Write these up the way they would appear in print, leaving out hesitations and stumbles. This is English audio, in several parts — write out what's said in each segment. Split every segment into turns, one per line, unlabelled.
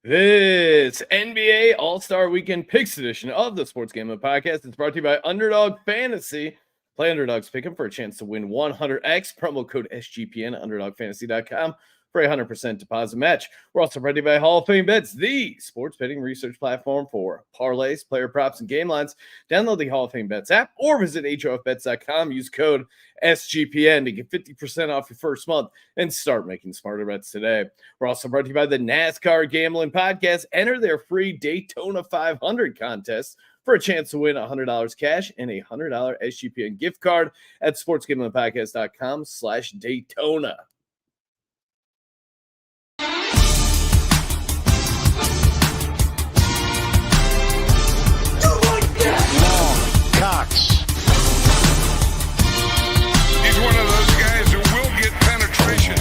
This NBA All-Star Weekend Picks edition of the Sports Gambling Podcast is brought to you by Underdog Fantasy. Play Underdogs Pick 'em for a chance to win 100x. Promo code SGPN at UnderdogFantasy.com for a 100% deposit match. We're also brought to you by Hall of Fame Bets, the sports betting research platform for parlays, player props, and game lines. Download the Hall of Fame Bets app or visit HOFBets.com. Use code SGPN to get 50% off your first month and start making smarter bets today. We're also brought to you by the NASCAR Gambling Podcast. Enter their free Daytona 500 contest for a chance to win $100 cash and a $100 SGPN gift card at sportsgamblingpodcast.com/Daytona.
Cox.
He's one of those guys who will get penetration.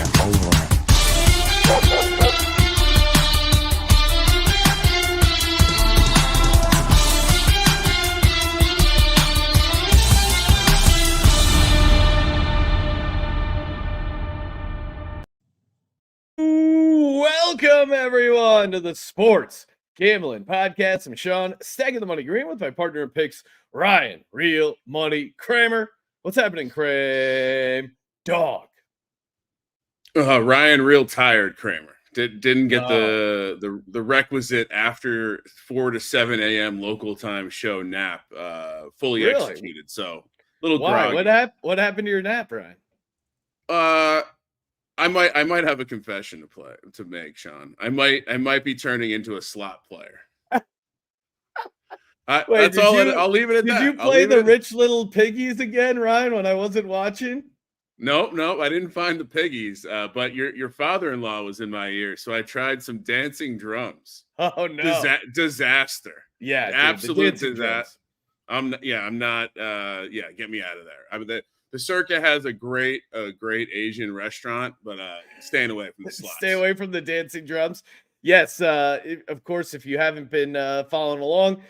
Welcome, everyone, to the Sports Gambling Podcast. I'm Sean, stacking the money green with my partner in picks, Ryan, Real Money Kramer. What's happening, Kramer? Dog.
Ryan, real tired. Kramer didn't get the requisite after 4 to 7 a.m. local time show nap fully executed. So little
Why?
groggy.
What happened to your nap, Ryan?
I might have a confession to make, Sean. I might be turning into a slot player. I'll leave it at that.
Did you play the Rich Little Piggies again, Ryan, when I wasn't watching?
Nope, I didn't find the piggies. But your father-in-law was in my ear, so I tried some dancing drums.
Oh no,
disaster!
Yeah, dude,
absolute disaster. I'm not. Get me out of there. I mean, the Circa has a great Asian restaurant, but staying away from the slots.
Stay away from the dancing drums. Yes, of course. If you haven't been following along,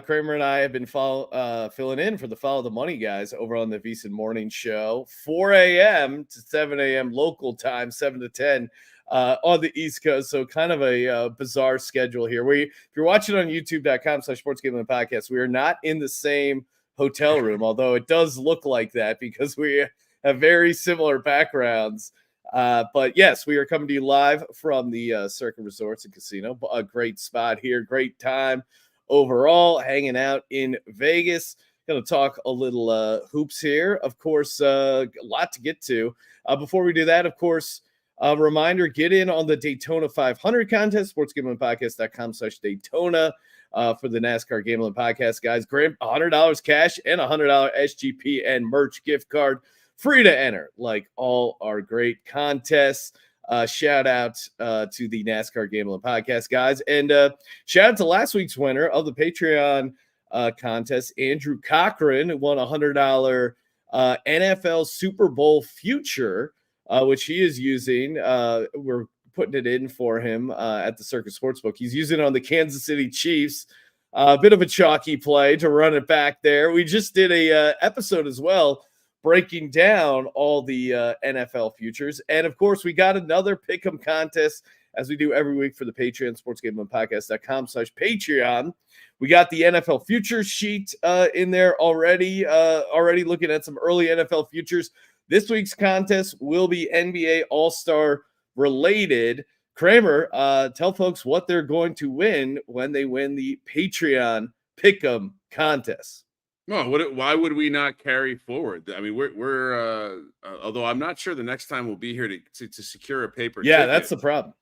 Kramer and I have been filling in for the Follow the Money guys over on the VSiN Morning Show, 4 a.m. to 7 a.m. local time, 7 to 10 on the East Coast. So kind of a bizarre schedule here. If you're watching on YouTube.com/sportsgamblingpodcast, we are not in the same hotel room, although it does look like that because we have very similar backgrounds. But yes, we are coming to you live from the Circa Resorts and Casino. A great spot here, great time overall, hanging out in Vegas. Going to talk a little hoops here. Of course, a lot to get to. Before we do that, of course, a reminder, get in on the Daytona 500 contest, sportsgamblingpodcast.com/Daytona for the NASCAR Gambling Podcast, guys. Grab $100 cash and $100 SGP and merch gift card. Free to enter, like all our great contests. Shout out to the NASCAR Gambling Podcast, guys. And shout out to last week's winner of the Patreon contest, Andrew Cochran, who won a $100 NFL Super Bowl future, which he is using. We're putting it in for him at the Circa Sportsbook. He's using it on the Kansas City Chiefs. A bit of a chalky play to run it back there. We just did a episode as well, breaking down all the NFL futures. And, of course, we got another Pick'em contest, as we do every week for the Patreon, sportsgamblingpodcast.com/Patreon. We got the NFL futures sheet in there already looking at some early NFL futures. This week's contest will be NBA All-Star related. Kramer, tell folks what they're going to win when they win the Patreon Pick'em contest.
Well, why would we not carry forward? I mean, we're although I'm not sure the next time we'll be here to secure a paper.
Yeah,
ticket.
That's the problem.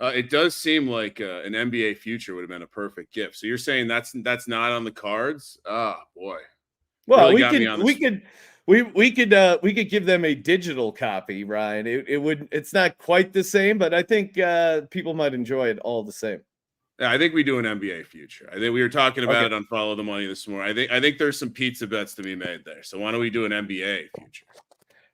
It does seem like an NBA future would have been a perfect gift. So you're saying that's not on the cards? Oh boy.
Well,
really
we could give them a digital copy, Ryan. It's not quite the same, but I think people might enjoy it all the same.
Yeah, I think we do an NBA future. I think we were talking about it on Follow the Money this morning. I think there's some pizza bets to be made there. So why don't we do an NBA future?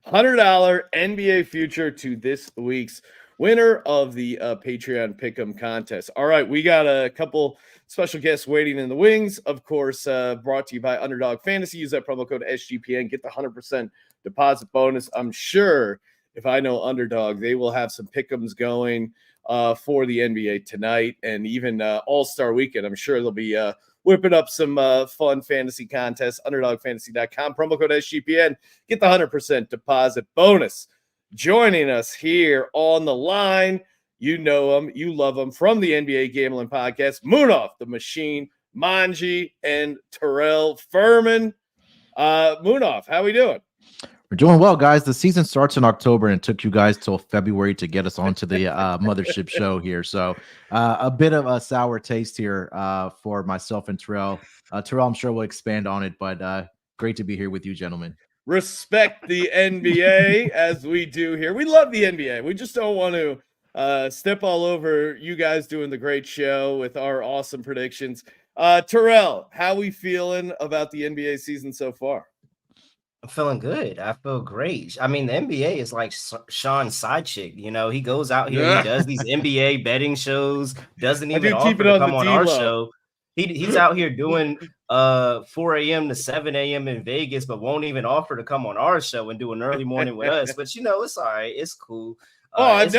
$100 NBA future to this week's winner of the Patreon Pick'em contest. All right, we got a couple special guests waiting in the wings. Of course, brought to you by Underdog Fantasy. Use that promo code SGPN. Get the 100% deposit bonus. I'm sure if I know Underdog, they will have some Pick'ems going for the NBA tonight, and even All-Star Weekend. I'm sure they'll be whipping up some fun fantasy contests. UnderdogFantasy.com, promo code SGPN. Get the 100% deposit bonus. Joining us here on the line, you know him, you love him, from the NBA Gambling Podcast, Munaf, the Machine, Manji, and Terrell Furman. Munaf, how we doing?
We're doing well, guys. The season starts in October, and it took you guys till February to get us onto the mothership show here. So a bit of a sour taste here for myself and Terrell. Terrell, I'm sure we'll expand on it, but great to be here with you, gentlemen.
Respect the NBA as we do here. We love the NBA. We just don't want to step all over you guys doing the great show with our awesome predictions. Terrell, how we feeling about the NBA season so far?
I'm feeling good. I feel great. I mean, the NBA is like Sean's side chick. You know, he goes out here, he does these NBA betting shows, doesn't even offer to come on our show. He's out here doing 4 a.m. to 7 a.m. in Vegas, but won't even offer to come on our show and do an early morning with us. But you know, it's all right. It's cool.
I've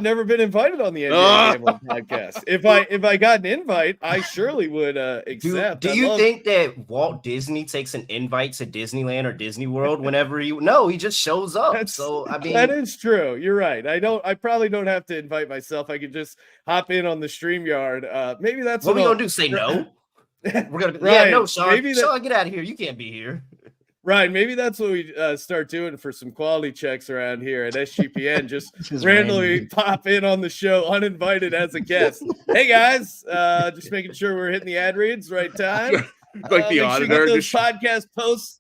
never been invited on the NBA Gambling Podcast. If I got an invite, I surely would accept.
Do you think that Walt Disney takes an invite to Disneyland or Disney World whenever he just shows up? So I mean,
that is true. You're right. I probably don't have to invite myself. I could just hop in on the StreamYard. Maybe that's
what we gonna do. Say no. We're gonna
right.
Yeah, no, Sean. Sean, get out of here. You can't be here.
Right, maybe that's what we start doing for some quality checks around here at SGPN. Just randomly pop in on the show uninvited as a guest. Hey guys, just making sure we're hitting the ad reads right time.
Like the auditor.
Those podcast posts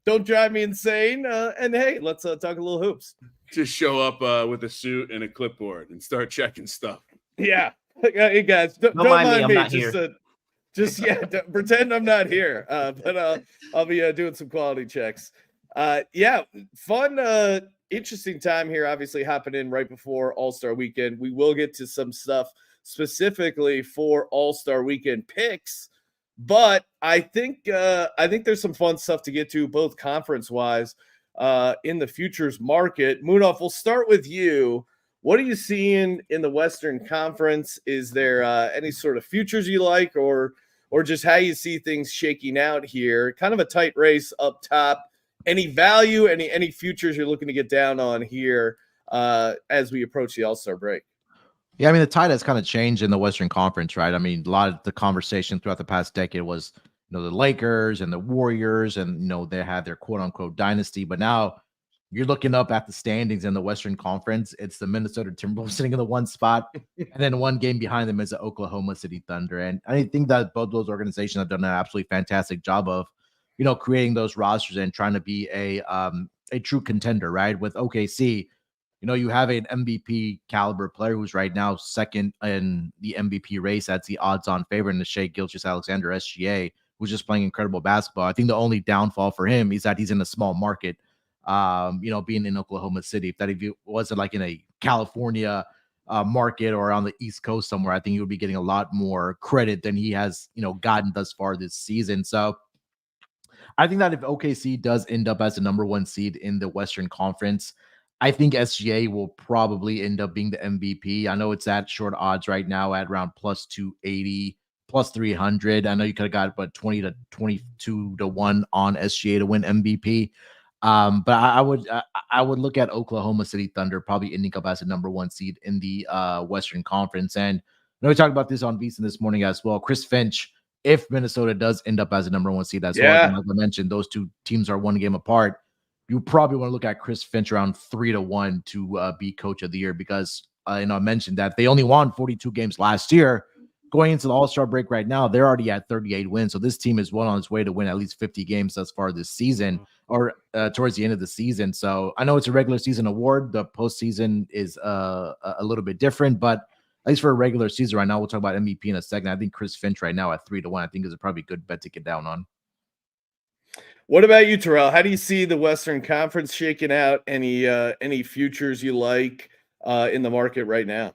don't drive me insane. And hey, let's talk a little hoops.
Just show up with a suit and a clipboard and start checking stuff.
Yeah, hey guys, don't mind me. I'm not here. Just pretend I'm not here, but I'll be doing some quality checks. Fun, interesting time here. Obviously, hopping in right before All-Star Weekend. We will get to some stuff specifically for All-Star Weekend picks, but I think there's some fun stuff to get to, both conference-wise in the futures market. Munaf, we'll start with you. What are you seeing in the Western Conference? Is there any sort of futures you like, or just how you see things shaking out here? Kind of a tight race up top. Any value, any futures you're looking to get down on here as we approach the All-Star break?
Yeah, I mean, the tide has kind of changed in the Western Conference, right? I mean, a lot of the conversation throughout the past decade was, the Lakers and the Warriors, and, they had their quote-unquote dynasty. But now you're looking up at the standings in the Western Conference. It's the Minnesota Timberwolves sitting in the one spot, and then one game behind them is the Oklahoma City Thunder. And I think that both those organizations have done an absolutely fantastic job of, creating those rosters and trying to be a true contender, right? With OKC, you have an MVP caliber player who's right now second in the MVP race. That's the odds-on favorite in the Shai Gilgeous-Alexander, SGA, who's just playing incredible basketball. I think the only downfall for him is that he's in a small market. Being in Oklahoma City. If it wasn't like in a California market or on the East Coast somewhere, I think he would be getting a lot more credit than he has, gotten thus far this season. So I think that if OKC does end up as the number one seed in the Western Conference, I think SGA will probably end up being the MVP. I know it's at short odds right now at around plus 280, plus 300. I know you could have got but 20 to 22 to 1 on SGA to win MVP. But I would look at Oklahoma City Thunder probably ending up as a number one seed in the Western Conference. And we talked about this on VSiN this morning as well. Chris Finch, if Minnesota does end up as a number one seed as well, as I mentioned, those two teams are one game apart. You probably want to look at Chris Finch around 3-1 to be Coach of the Year, because I mentioned that they only won 42 games last year. Going into the All-Star break right now, they're already at 38 wins. So this team is well on its way to win at least 50 games thus far this season, or towards the end of the season. So I know it's a regular season award. The postseason is a little bit different, but at least for a regular season right now, we'll talk about MVP in a second. I think Chris Finch right now at 3-1, I think is a probably good bet to get down on.
What about you, Terrell? How do you see the Western Conference shaking out? Any futures you like in the market right now?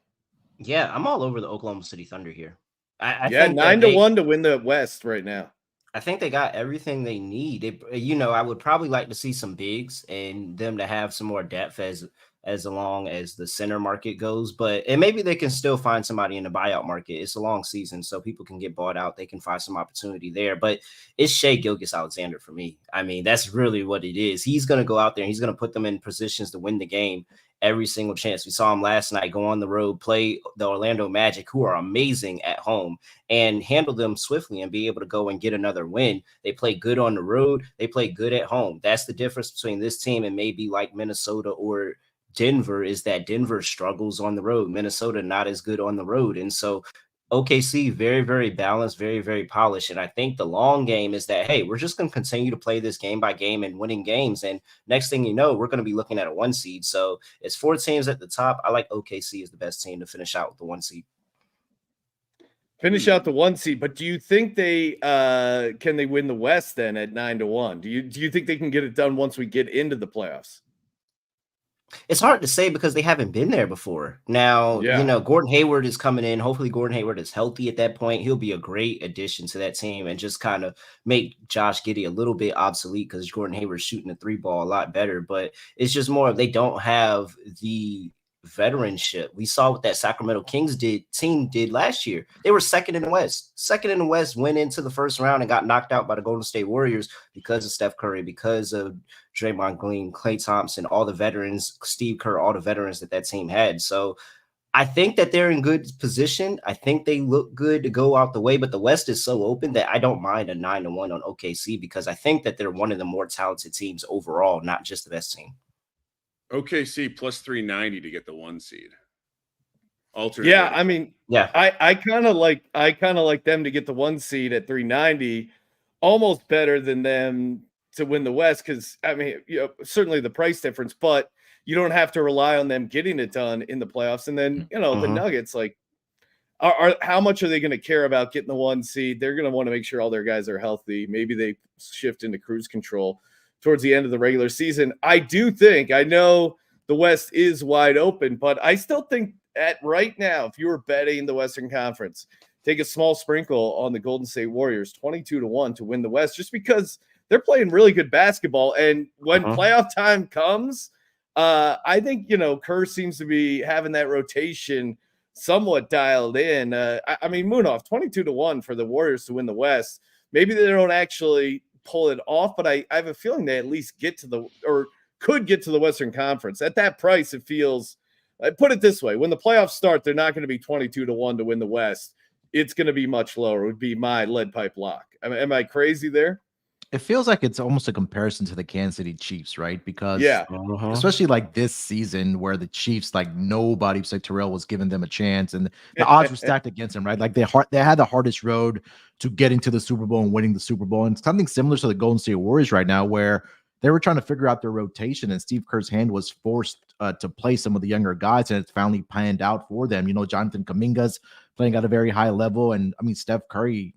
Yeah, I'm all over the Oklahoma City Thunder here. I
think 9-1 to win the West right now.
I think they got everything they need. I would probably like to see some bigs and them to have some more depth as as long as the center market goes. And maybe they can still find somebody in the buyout market. It's a long season, so people can get bought out. They can find some opportunity there. But it's Shai Gilgeous-Alexander for me. I mean, that's really what it is. He's going to go out there and he's going to put them in positions to win the game every single chance. We saw him last night go on the road, play the Orlando Magic, who are amazing at home, and handle them swiftly and be able to go and get another win. They play good on the road. They play good at home. That's the difference between this team and maybe like Minnesota or Denver, is that Denver struggles on the road. Minnesota not as good on the road. And so OKC, very, very balanced, very, very polished. And I think the long game is that, hey, we're just going to continue to play this game by game and winning games. And next thing you know, we're going to be looking at a 1 seed. So it's 4 teams at the top. I like OKC as the best team to finish out with the 1 seed.
Finish out the 1 seed, but do you think they can they win the West then at 9-1? Do you think they can get it done once we get into the playoffs?
It's hard to say because they haven't been there before. Now, Gordon Hayward is coming in. Hopefully Gordon Hayward is healthy at that point. He'll be a great addition to that team and just kind of make Josh Giddey a little bit obsolete because Gordon Hayward's shooting the 3 ball a lot better. But it's just more of they don't have the veteranship. We saw what that Sacramento Kings team did last year. They were second in the West, went into the first round and got knocked out by the Golden State Warriors because of Steph Curry, because of Draymond Green, Klay Thompson, all the veterans, Steve Kerr, all the veterans that team had. So I think that they're in good position. I think they look good to go out the way, but the West is so open that I don't mind a 9-1 on OKC because I think that they're one of the more talented teams overall, not just the best team.
OKC plus 390 to get the 1 seed.
Yeah, I mean,
yeah,
I kind of like them to get the 1 seed at 390, almost better than them to win the West because I mean, certainly the price difference, but you don't have to rely on them getting it done in the playoffs. And then the Nuggets, like, are how much are they going to care about getting the 1 seed? They're going to want to make sure all their guys are healthy. Maybe they shift into cruise control towards the end of the regular season. I know the West is wide open, but I still think at right now, if you were betting the Western Conference, take a small sprinkle on the Golden State Warriors, 22-1 to win the West, just because they're playing really good basketball. And when playoff time comes, I think, Kerr seems to be having that rotation somewhat dialed in. I mean, Munaf, 22-1 for the Warriors to win the West. Maybe they don't actually pull it off, but I have a feeling they at least could get to the Western Conference. At that price, it feels, I put it this way, when the playoffs start, they're not going to be 22-1 to win the West. It's going to be much lower. It would be my lead pipe lock. Am I crazy there?
It feels like it's almost a comparison to the Kansas City Chiefs, right? Because especially like this season where the Chiefs, like nobody except Terrell was giving them a chance and the odds were stacked against them, right? Like they had the hardest road to getting to the Super Bowl and winning the Super Bowl. And something similar to the Golden State Warriors right now where they were trying to figure out their rotation and Steve Kerr's hand was forced to play some of the younger guys and it's finally panned out for them. Jonathan Kuminga's playing at a very high level. And I mean, Steph Curry,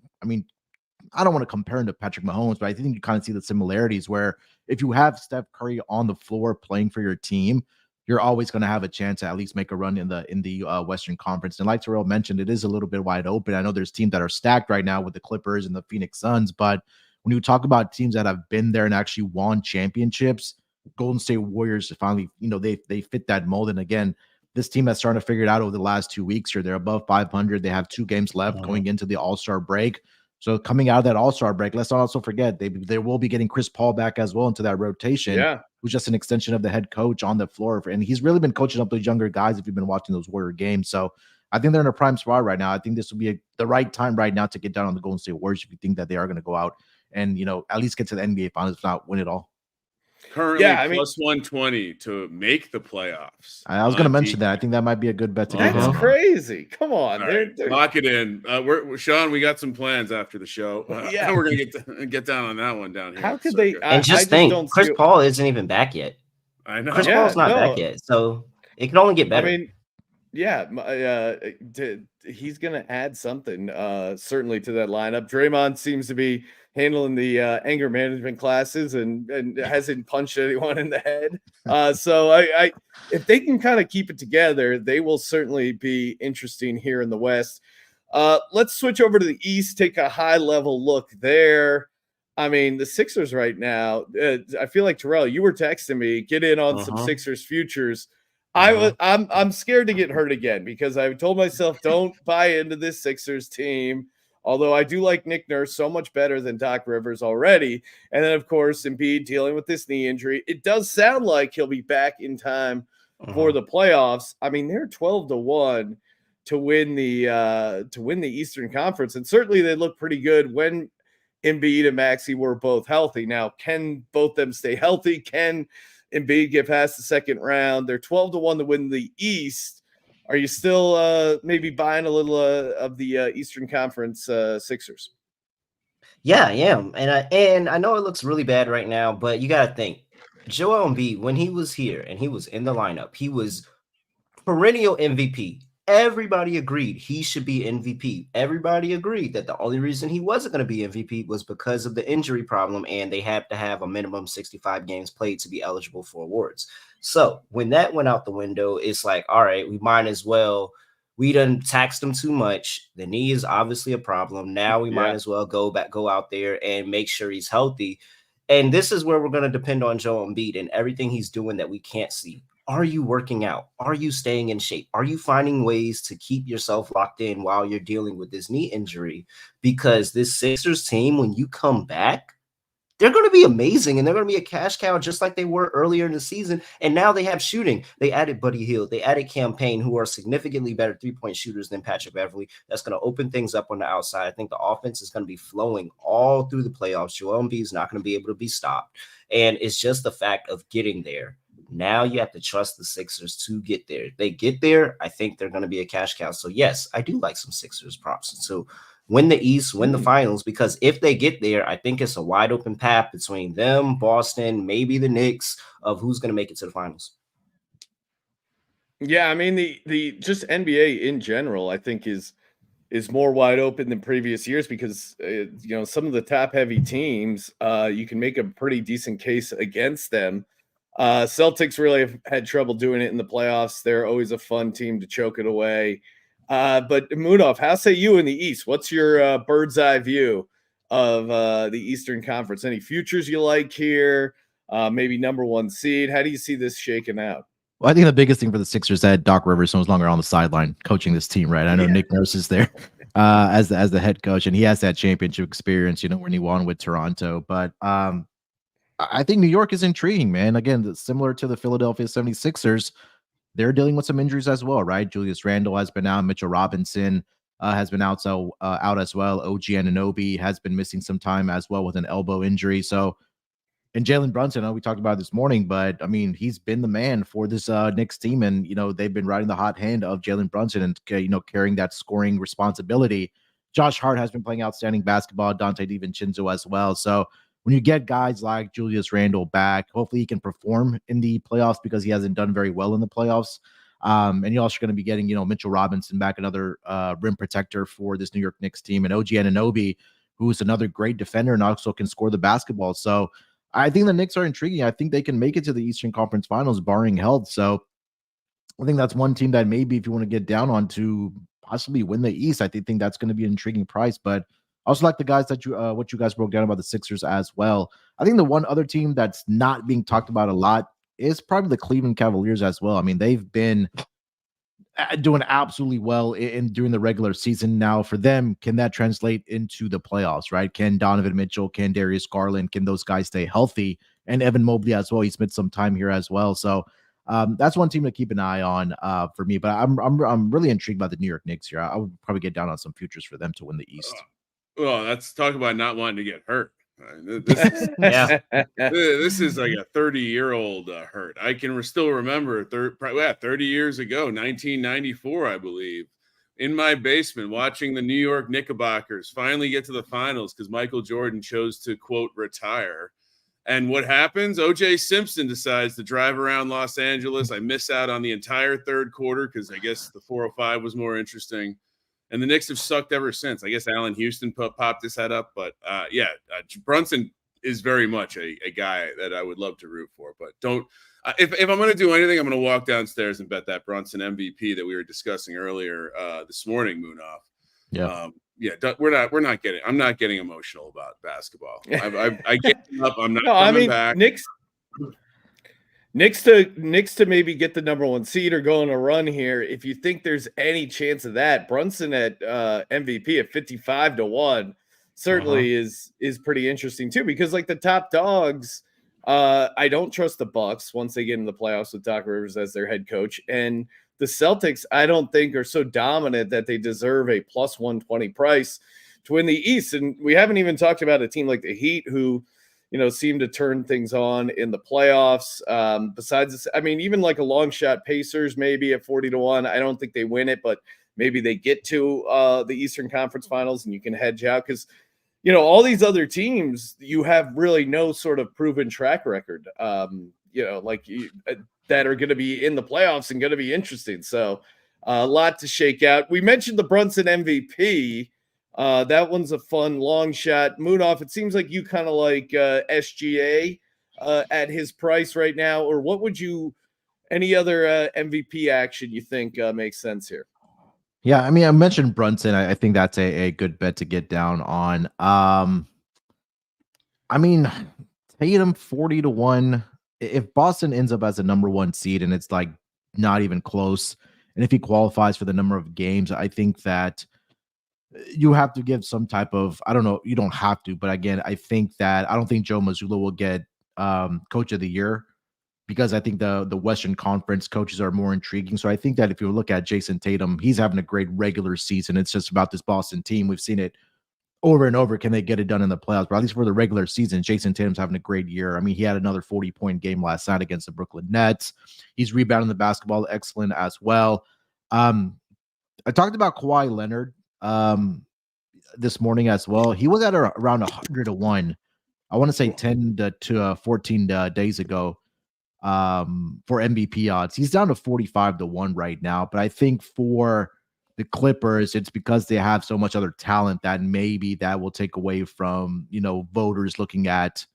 I don't want to compare him to Patrick Mahomes, but I think you kind of see the similarities where if you have Steph Curry on the floor playing for your team, you're always going to have a chance to at least make a run in the Western Conference. And like Terrell mentioned, it is a little bit wide open. I know there's teams that are stacked right now with the Clippers and the Phoenix Suns, but when you talk about teams that have been there and actually won championships, Golden State Warriors finally, they fit that mold. And again, this team has started to figure it out over the last 2 weeks here. They're above 500. They have 2 games left going into the All-Star break. So coming out of that All-Star break, let's not also forget they will be getting Chris Paul back as well into that rotation. Yeah, who's just an extension of the head coach on the floor, and he's really been coaching up those younger guys. If you've been watching those Warrior games, so I think they're in a prime spot right now. I think this will be the right time right now to get down on the Golden State Warriors if you think that they are going to go out and at least get to the NBA Finals, if not win it all.
Currently, plus 120 to make the playoffs.
I was going to mention that. I think that might be a good bet to get.
That's crazy. Come on,
they're lock it in. Sean, we got some plans after the show. We're going to get down on that one down here.
How could they?
And just think, Chris Paul isn't even back yet.
I know.
Chris Paul's not back yet, so it can only get better.
I mean, he's going to add something certainly to that lineup. Draymond seems to be handling the anger management classes and hasn't punched anyone in the head. So I if they can kind of keep it together, they will certainly be interesting here in the West. Let's switch over to the East, take a high level look there. I mean, the Sixers right now, I feel like, Terrell, you were texting me, get in on some Sixers futures. I'm scared to get hurt again because I told myself don't buy into this Sixers team. Although I do like Nick Nurse so much better than Doc Rivers already. And then, of course, Embiid dealing with this knee injury. It does sound like he'll be back in time for the playoffs. I mean, they're 12-1 to win the Eastern Conference. And certainly they look pretty good when Embiid and Maxey were both healthy. Now, can both them stay healthy? Can Embiid get past the second round? They're 12-1 to win the East. Are you still maybe buying a little of the Eastern Conference Sixers?
Yeah, I am. And I know it looks really bad right now, but you got to think, Joel Embiid, when he was here and he was in the lineup, he was perennial MVP. Everybody agreed he should be MVP. Everybody agreed that the only reason he wasn't going to be MVP was because of the injury problem, and they had to have a minimum 65 games played to be eligible for awards. So when that went out the window, it's like, all right, we might as well. We done taxed him too much. The knee is obviously a problem. Now we might as well go out there and make sure he's healthy. And this is where we're going to depend on Joel Embiid and everything he's doing that we can't see. Are you working out? Are you staying in shape? Are you finding ways to keep yourself locked in while you're dealing with this knee injury? Because this Sixers team, when you come back, they're going to be amazing, and they're going to be a cash cow just like they were earlier in the season. And now they have shooting. They added Buddy Hield. They added Campaign, who are significantly better three-point shooters than Patrick Beverley. That's going to open things up on the outside. I think the offense is going to be flowing all through the playoffs. Joel Embiid is not going to be able to be stopped. And it's just the fact of getting there. Now you have to trust the Sixers to get there. If they get there, I think they're going to be a cash cow. So, yes, I do like some Sixers props. So, win the East, win the finals, because if they get there, I think it's a wide open path between them, Boston, maybe the Knicks, of who's going to make it to the finals.
Yeah, I mean the just NBA in general, I think is more wide open than previous years because some of the top heavy teams, you can make a pretty decent case against them. Celtics really have had trouble doing it in the playoffs. They're always a fun team to choke it away. But Munaf, how say you in the East? What's your bird's eye view of the Eastern Conference? Any futures you like here? Maybe number one seed? How do you see this shaking out?
Well, I think the biggest thing for the Sixers is that Doc Rivers is no longer on the sideline coaching this team, right? I know Nick Nurse is there as the head coach, and he has that championship experience, when he won with Toronto. But I think New York is intriguing, man. Again, similar to the Philadelphia 76ers, they're dealing with some injuries as well, right? Julius Randle has been out. Mitchell Robinson has been out as well. OG Anunoby has been missing some time as well with an elbow injury. So, and Jalen Brunson, I know we talked about it this morning, but I mean, he's been the man for this Knicks team, and they've been riding the hot hand of Jalen Brunson and carrying that scoring responsibility. Josh Hart has been playing outstanding basketball. Dante DiVincenzo as well. So when you get guys like Julius Randle back, hopefully he can perform in the playoffs because he hasn't done very well in the playoffs. And you're also going to be getting, Mitchell Robinson back, another rim protector for this New York Knicks team, and OG Anunoby, who's another great defender and also can score the basketball. So I think the Knicks are intriguing. I think they can make it to the Eastern Conference Finals, barring health. So I think that's one team that maybe if you want to get down on to possibly win the East, I think that's going to be an intriguing price. But I also like the guys that what you guys broke down about the Sixers as well. I think the one other team that's not being talked about a lot is probably the Cleveland Cavaliers as well. I mean, they've been doing absolutely well during the regular season. Now, for them, can that translate into the playoffs, right? Can Donovan Mitchell, can Darius Garland, can those guys stay healthy? And Evan Mobley as well. He spent some time here as well. So that's one team to keep an eye on for me. But I'm really intrigued by the New York Knicks here. I would probably get down on some futures for them to win the East.
Well, that's talk about not wanting to get hurt. This is like a 30-year-old hurt. I can still remember 30 years ago, 1994, I believe, in my basement watching the New York Knickerbockers finally get to the finals because Michael Jordan chose to, quote, retire. And what happens? O.J. Simpson decides to drive around Los Angeles. I miss out on the entire third quarter because I guess the 405 was more interesting. And the Knicks have sucked ever since. I guess Allen Houston popped his head up. But, Brunson is very much a guy that I would love to root for. But don't if I'm going to do anything, I'm going to walk downstairs and bet that Brunson MVP that we were discussing earlier this morning, Munaf. I'm not getting emotional about basketball. I get up. I'm not coming back.
Knicks to maybe get the number 1 seed or go on a run here. If you think there's any chance of that, Brunson at MVP at 55-1 certainly is pretty interesting too, because like the top dogs, I don't trust the Bucks once they get in the playoffs with Doc Rivers as their head coach, and the Celtics I don't think are so dominant that they deserve a plus 120 price to win the East. And we haven't even talked about a team like the Heat who seem to turn things on in the playoffs. Besides this, I mean, even like a long shot Pacers, maybe at 40-1. I don't think they win it, but maybe they get to the Eastern Conference Finals and you can hedge out because, all these other teams, you have really no sort of proven track record, that are going to be in the playoffs and going to be interesting. So a lot to shake out. We mentioned the Brunson MVP. That one's a fun long shot. Munaf, it seems like you kind of like SGA at his price right now, or what would you? Any other MVP action you think makes sense here?
Yeah, I mean, I mentioned Brunson. I think that's a good bet to get down on. I mean, Tatum 40-1. If Boston ends up as a number 1 seed and it's like not even close, and if he qualifies for the number of games, I think that you have to give some type of, I don't know, you don't have to, but again, I don't think Joe Mazzulla will get coach of the year because I think the Western Conference coaches are more intriguing. So I think that if you look at Jason Tatum, he's having a great regular season. It's just about this Boston team. We've seen it over and over. Can they get it done in the playoffs? But at least for the regular season, Jason Tatum's having a great year. I mean, he had another 40-point game last night against the Brooklyn Nets. He's rebounding the basketball excellent as well. I talked about Kawhi Leonard this morning as well. He was at around 100-1. I want to say 10 to 14 days ago for MVP odds. He's down to 45-1 right now, but I think for the Clippers, it's because they have so much other talent that maybe that will take away from, voters looking at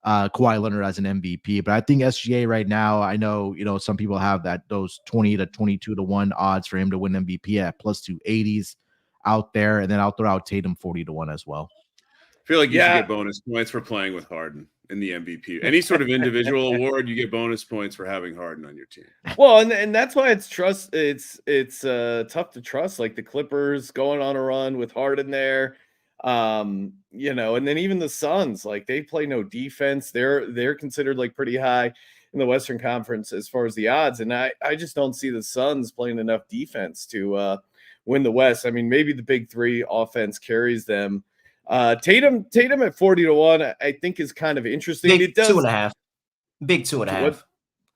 Kawhi Leonard as an MVP. But I think SGA right now, I know, some people have those 20 to 22-1 odds for him to win MVP at plus 280s out there. And then I'll throw out Tatum 40-1 as well.
I feel like you should get bonus points for playing with Harden in the MVP. Any sort of individual award, you get bonus points for having Harden on your team.
Well, and that's why it's tough to trust, like the Clippers going on a run with Harden there. And then even the Suns, like they play no defense. They're considered like pretty high in the Western Conference as far as the odds. And I just don't see the Suns playing enough defense to win the West. I mean, maybe the big three offense carries them. Tatum at 40-1, I think is kind of interesting.
Big 2.5. Big 2.5.
What?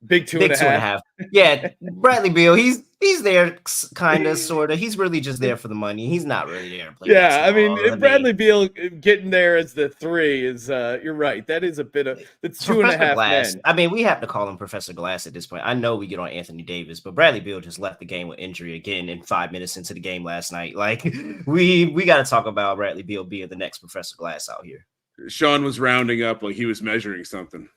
Big 2.5.
Yeah, Bradley Beal, he's there, kind of, sort of. He's really just there for the money. He's not really there to play.
Yeah, I mean, Bradley Beal getting there as the 3 is, you're right. That is a bit of, it's 2.5 men.
I mean, we have to call him Professor Glass at this point. I know we get on Anthony Davis, but Bradley Beal just left the game with injury again in 5 minutes into the game last night. Like, we got to talk about Bradley Beal being the next Professor Glass out here.
Sean was rounding up like he was measuring something.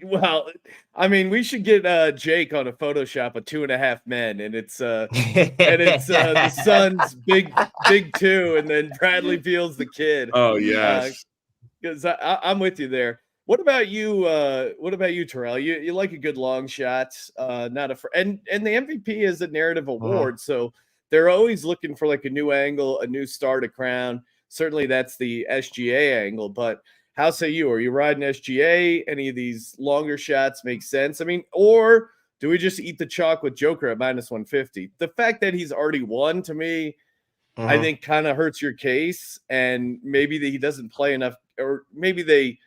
Well, I mean, we should get Jake on a Photoshop of 2.5 men, and it's the Suns big 2, and then Bradley Beal's the kid.
Oh yes,
because I'm with you there. What about you? Terrell? You like a good long shot? And the MVP is a narrative award, so they're always looking for like a new angle, a new star to crown. Certainly, that's the SGA angle, but. How say you? Are you riding SGA? Any of these longer shots make sense? I mean, or do we just eat the chalk with Joker at minus 150? The fact that he's already won, to me, I think kind of hurts your case. And maybe that he doesn't play enough, or maybe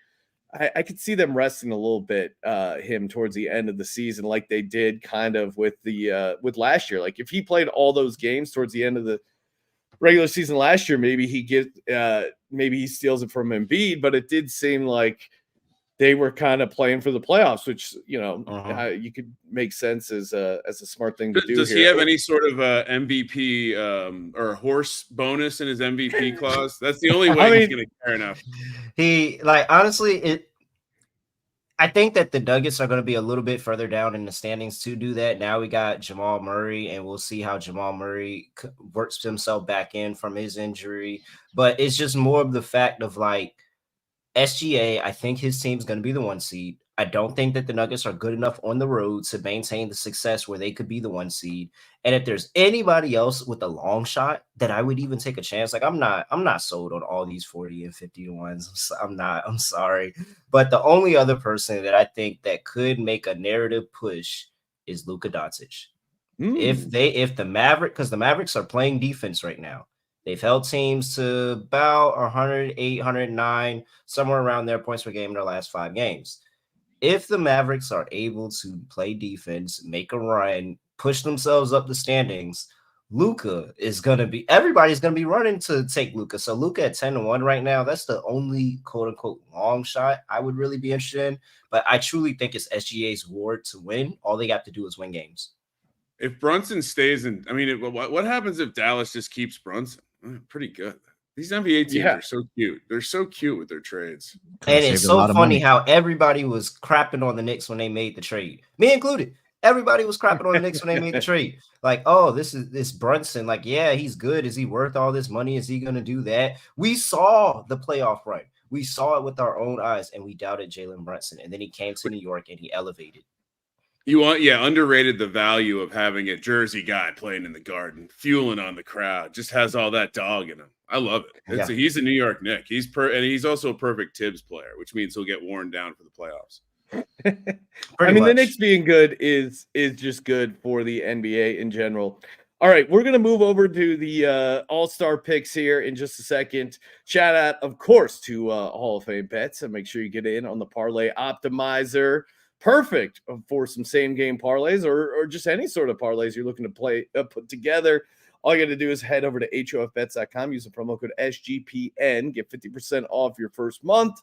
I could see them resting a little bit him towards the end of the season, like they did kind of with with last year. Like if he played all those games towards the end of the regular season last year, maybe he steals it from Embiid, but it did seem like they were kind of playing for the playoffs, which you could make sense as a smart thing to do.
Does he have any sort of MVP or horse bonus in his MVP clause? That's the only way he's going to care enough.
Honestly, I think that the Nuggets are going to be a little bit further down in the standings to do that. Now we got Jamal Murray, and we'll see how Jamal Murray works himself back in from his injury. But it's just more of the fact of like SGA, I think his team's going to be the 1 seed. I don't think that the Nuggets are good enough on the road to maintain the success where they could be the 1 seed. And if there's anybody else with a long shot that I would even take a chance, like I'm not sold on all these 40 and 50 to ones. I'm sorry. But the only other person that I think that could make a narrative push is Luka Doncic. If the Mavericks, because the Mavericks are playing defense right now. They've held teams to about 108, 109, somewhere around their points per game in their last 5 games. If the Mavericks are able to play defense, make a run, push themselves up the standings, Luka is going to be, everybody's going to be running to take Luka. So Luka at 10-1 right now, that's the only quote unquote long shot I would really be interested in. But I truly think it's SGA's ward to win. All they got to do is win games.
If Brunson stays in, I mean, what happens if Dallas just keeps Brunson? Pretty good. These NBA teams are so cute. They're so cute with their trades.
And it's so funny how everybody was crapping on the Knicks when they made the trade. Me included. Everybody was crapping on the Knicks when they made the trade. Like, oh, this Brunson. Like, yeah, he's good. Is he worth all this money? Is he going to do that? We saw the playoff run. We saw it with our own eyes, and we doubted Jalen Brunson. And then he came to New York, and he elevated.
Underrated the value of having a Jersey guy playing in the Garden, fueling on the crowd. Just has all that dog in him. I love it. He's a New York Knick. And he's also a perfect Tibbs player, which means he'll get worn down for the playoffs.
The Knicks being good is just good for the NBA in general. All right, we're going to move over to the All-Star picks here in just a second. Shout out, of course, to Hall of Fame bets, and make sure you get in on the Parlay Optimizer. Perfect for some same-game parlays or just any sort of parlays you're looking to put together. All you got to do is head over to HOFBets.com, use the promo code SGPN, get 50% off your first month.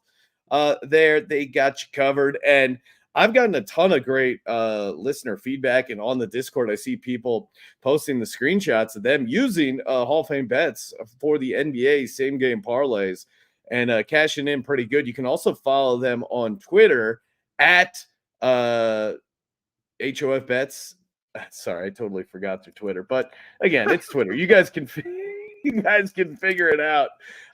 There, they got you covered. And I've gotten a ton of great listener feedback, and on the Discord, I see people posting the screenshots of them using Hall of Fame bets for the NBA same-game parlays and cashing in pretty good. You can also follow them on Twitter at HOF Bets. Sorry, I totally forgot their Twitter, but again, it's Twitter. You guys can figure it out.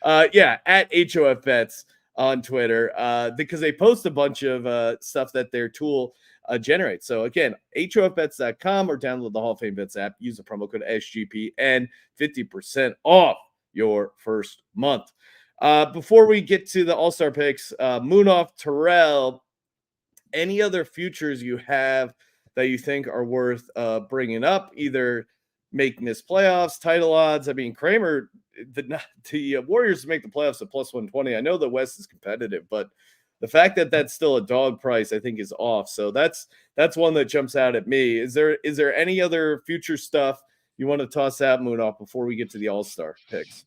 At HOF Bets on Twitter because they post a bunch of stuff that their tool generates. So again, HOFBets.com or download the Hall of Fame Bets app. Use the promo code SGP and 50% off your first month. Before we get to the All-Star picks, Munaf, Terrell, any other futures you have that you think are worth bringing up, either making this playoffs, title odds? I mean, Kramer, the Warriors make the playoffs at plus 120. I know the West is competitive, but the fact that that's still a dog price, I think, is off. So that's one that jumps out at me. Is there any other future stuff you want to toss out, Munaf, before we get to the All-Star picks?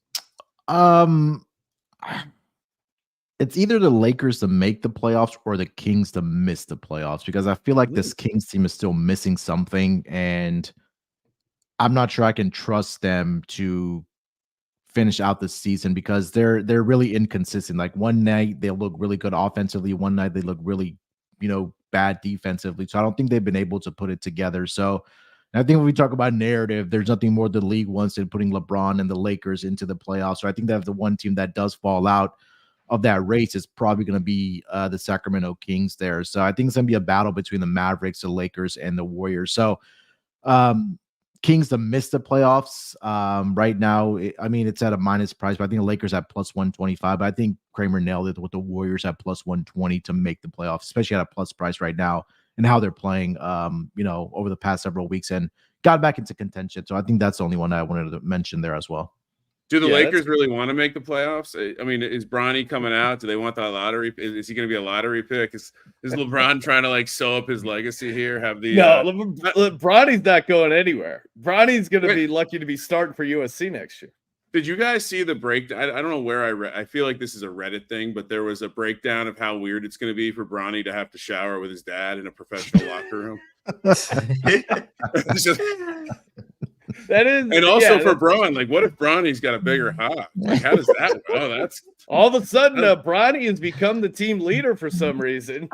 It's either the Lakers to make the playoffs or the Kings to miss the playoffs, because I feel like this Kings team is still missing something, and I'm not sure I can trust them to finish out the season because they're really inconsistent. Like one night they look really good offensively, one night they look really, bad defensively. So I don't think they've been able to put it together. So I think when we talk about narrative, there's nothing more the league wants than putting LeBron and the Lakers into the playoffs. So I think that the one team that does fall out of that race is probably going to be the Sacramento Kings there. So I think it's going to be a battle between the Mavericks, the Lakers, and the Warriors. So Kings to miss the playoffs right now. It's at a minus price, but I think the Lakers at plus 125. But I think Kramer nailed it with the Warriors at plus 120 to make the playoffs, especially at a plus price right now and how they're playing, over the past several weeks and got back into contention. So I think that's the only one I wanted to mention there as well.
Do the Lakers really want to make the playoffs? I mean, is Bronny coming out? Do they want that lottery? Is he going to be a lottery pick? Is LeBron trying to sew up his legacy here?
Bronny's not going anywhere. Bronny's going to be lucky to be starting for USC next year.
Did you guys see the breakdown? I don't know where I read. I feel like this is a Reddit thing, but there was a breakdown of how weird it's going to be for Bronny to have to shower with his dad in a professional locker room.
That is,
and also for Braun, what if Bronny's got a bigger hop? How does that? Oh, that's
all of a sudden Bronny has become the team leader for some reason.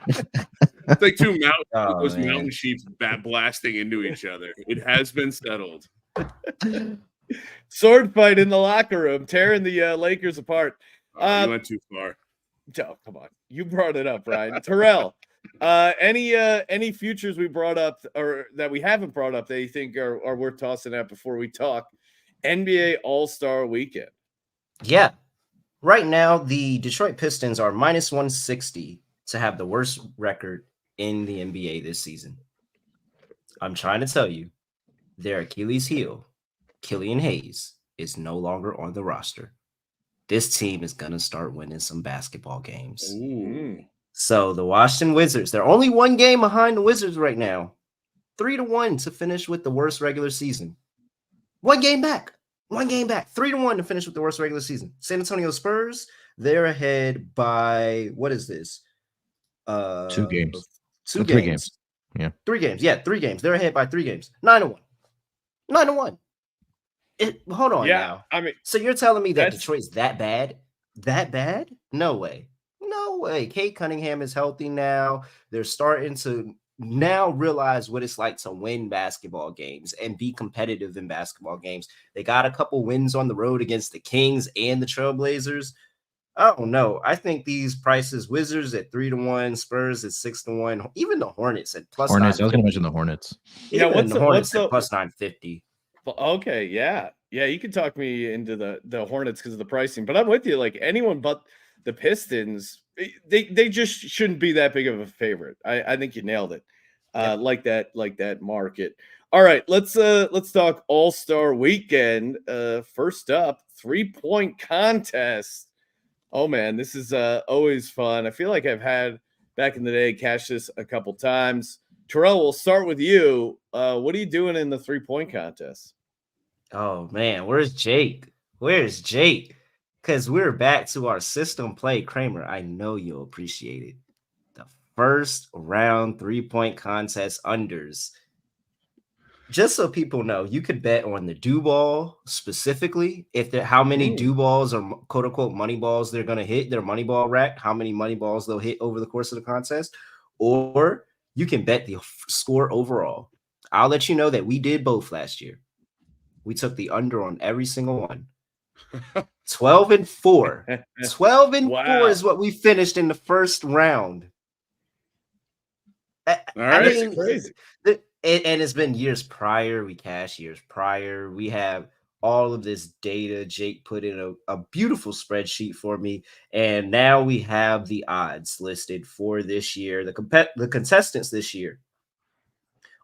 It's like two mountain sheep blasting into each other. It has been settled.
Sword fight in the locker room, tearing the Lakers apart.
You went too far.
Oh, come on, you brought it up, Ryan. Terrell, Any futures we brought up or that we haven't brought up that you think are worth tossing out before we talk NBA All-Star Weekend?
Yeah. Right now, the Detroit Pistons are minus 160 to have the worst record in the NBA this season. I'm trying to tell you, their Achilles heel, Killian Hayes, is no longer on the roster. This team is going to start winning some basketball games.
Ooh.
So the Washington Wizards, they're only one game behind the Wizards right now. 3-1 to finish with the worst regular season. One game back. 3-1 to finish with the worst regular season. San Antonio Spurs, they're ahead by, what is this?
2 games.
2
3
games.
Yeah.
3 games. Yeah, 3 games. They're ahead by 3 games. 9-1. 9-1. Hold on now.
I mean,
so you're telling me that Detroit's that bad? That bad? No way. No way. Kate Cunningham is healthy now. They're starting to now realize what it's like to win basketball games and be competitive in basketball games. They got a couple wins on the road against the Kings and the Trailblazers. I don't know. I think these prices, Wizards at 3-1, Spurs at 6-1, even the Hornets at plus
Hornets. I was going to mention the Hornets.
Yeah,
what's the Hornets at plus 950?
Okay, yeah. You can talk me into the Hornets because of the pricing, but I'm with you. Like anyone but the Pistons, they just shouldn't be that big of a favorite. I think you nailed it. Like that market. All right, let's talk All-Star Weekend. First up, 3-point contest. Oh man, this is always fun. I feel like I've had back in the day cash this a couple times. Terrell, we'll start with you. What are you doing in the 3-point contest?
Oh man, where's Jake? Because we're back to our system play. Kramer, I know you'll appreciate it. The first round 3-point contest unders. Just so people know, you could bet on the do ball specifically. How many do balls or quote unquote money balls they're going to hit, their money ball rack, how many money balls they'll hit over the course of the contest, or you can bet the score overall. I'll let you know that we did both last year. We took the under on every single one. 12-4. 12-4 is what we finished in the first round.
All right.
I mean, crazy. And it's been years prior. We cashed years prior. We have all of this data. Jake put in a beautiful spreadsheet for me. And now we have the odds listed for this year. The contestants this year.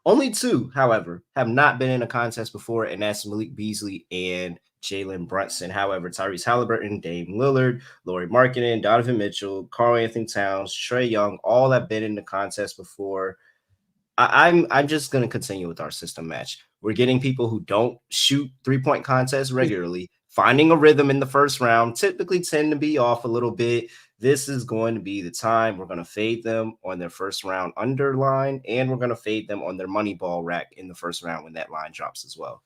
Only 2, however, have not been in a contest before, and that's Malik Beasley and Jalen Brunson. However, Tyrese Halliburton, Dame Lillard, Lauri Markkanen, Donovan Mitchell, Karl Anthony Towns, Trae Young, all have been in the contest before. I'm just going to continue with our system match. We're getting people who don't shoot 3-point contests regularly, finding a rhythm in the first round, typically tend to be off a little bit. This is going to be the time we're going to fade them on their first round underline, and we're going to fade them on their money ball rack in the first round when that line drops as well.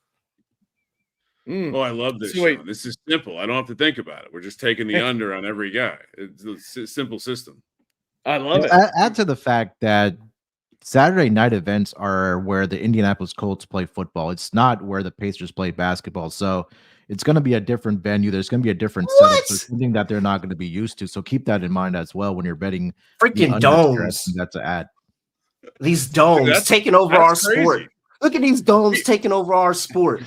Oh, I love this. Show. This is simple. I don't have to think about it. We're just taking the under on every guy. It's a simple system.
I love it.
Add to the fact that Saturday night events are where the Indianapolis Colts play football. It's not where the Pacers play basketball. So it's going to be a different venue. There's going to be a different setup. So something that they're not going to be used to. So keep that in mind as well when you're betting.
Freaking domes.
That's an ad.
These domes taking over our sport. Look at these domes taking over our sport.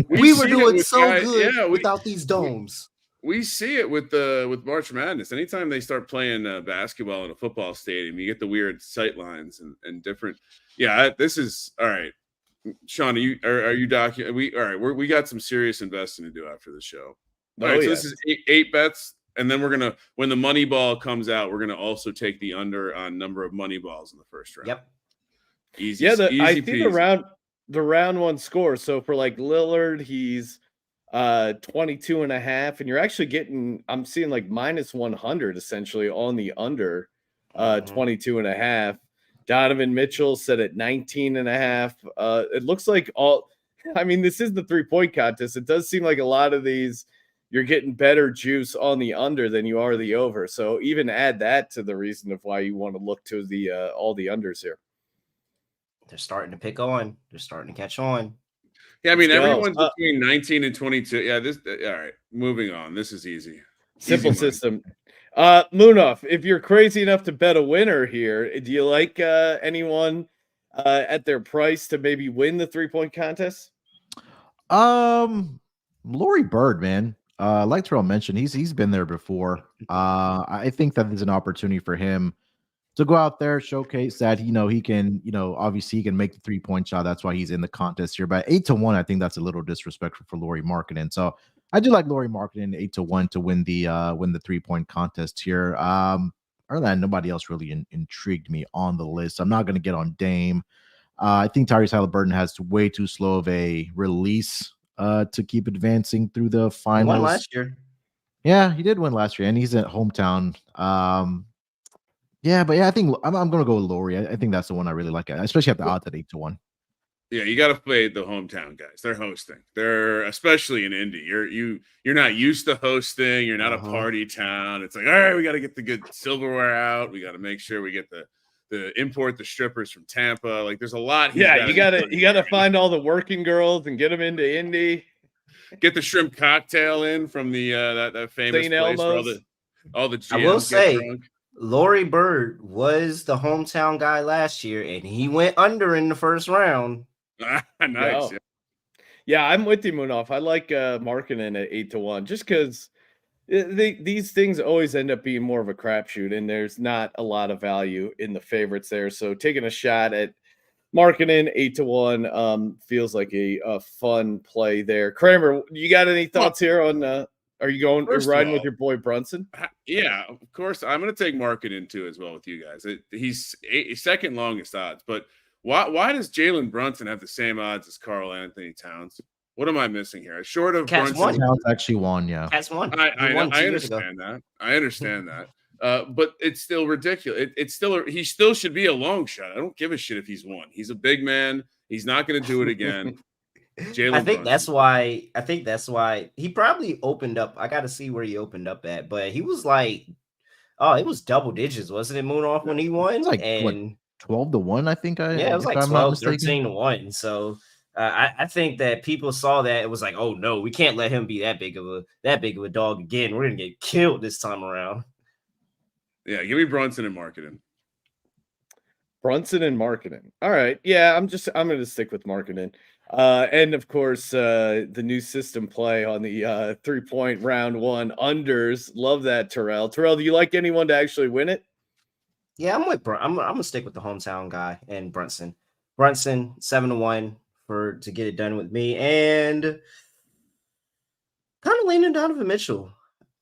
we were doing so good without these domes.
We see it with March Madness. Anytime they start playing basketball in a football stadium, you get the weird sight lines and different. Yeah, this is all right. Sean, are you documenting? We got some serious investing to do after the show. All right, so this is eight bets, and then we're gonna, when the money ball comes out, we're gonna also take the under on number of money balls in the first round.
Yep.
Easy.
Yeah,
easy
I think
peasy.
the round one score. So for like Lillard, he's 22.5, and you're actually getting, I'm seeing like minus 100 essentially on the under 22.5. Donovan Mitchell set at 19.5. It looks like this is the 3-point contest. It does seem like a lot of these you're getting better juice on the under than you are the over. So even add that to the reason of why you want to look to the all the unders here.
They're starting to pick on. They're starting to catch on.
Yeah, I mean, everyone's between 19 and 22. Yeah, all right. Moving on. This is easy.
Simple system. Munaf, if you're crazy enough to bet a winner here, do you like anyone at their price to maybe win the 3-point contest?
Laurie Bird, man. Like Terrell mentioned, he's been there before. I think that there's an opportunity for him to go out there, showcase that he can, obviously he can make the 3-point shot. That's why he's in the contest here. But 8-1, I think that's a little disrespectful for Laurie Markkinen. So I do like Laurie Markkinen 8-1 to win the 3-point contest here. Other than that, nobody else really intrigued me on the list. I'm not going to get on Dame. I think Tyrese Halliburton has way too slow of a release to keep advancing through the finals.
He won last year.
Yeah, he did win last year, and he's at hometown. Yeah, I think I'm going to go with Laurie. I think that's the one I really like, especially at the odds at 8-1.
Yeah, you got to play the hometown guys. They're hosting. They're especially in Indy. You're not used to hosting. You're not a party town. It's like, all right, we got to get the good silverware out. We got to make sure we get the import the strippers from Tampa. Like, there's a lot.
You gotta find all the working girls and get them into Indy.
Get the shrimp cocktail in from the that famous
St.
place
Elmo's.
where all the GMs
I will say,
drunk.
Laurie Bird was the hometown guy last year, and he went under in the first round.
Nice.
Yeah, I'm with you, Munaf. I like Markkinen at 8-1 just because these things always end up being more of a crapshoot, and there's not a lot of value in the favorites there. So taking a shot at Markkinen 8-1 feels like a fun play there. Kramer, you got any thoughts here on? Are you riding with your boy Brunson?
Yeah, of course. I'm going to take Markkinen too as well with you guys. He's second longest odds, but why does Jalen Brunson have the same odds as Karl Anthony Towns? What am I missing here? Short of
Cats
Brunson,
Towns actually won. Yeah,
Cats won.
I understand that. I understand that. But it's still ridiculous. He still should be a long shot. I don't give a shit if he's won. He's a big man. He's not going to do it again.
I think that's why he probably opened up. I got to see where he opened up at, but he was like, it was double digits, wasn't it? Munaf when he won,
it's like 12-1. I think.
It was like 12, 13-1. So I think that people saw that it was like, oh no, we can't let him be that big of a dog again. We're gonna get killed this time around.
Yeah, give me Brunson and Markkinen.
Brunson and Markkinen. All right. Yeah, I'm going to stick with Markkinen. And of course, the new system play on the 3-point round one unders. Love that, Terrell. Terrell, do you like anyone to actually win it?
Yeah, I'm gonna stick with the hometown guy and Brunson. Brunson 7-1 to get it done with me, and kind of leaning Donovan Mitchell.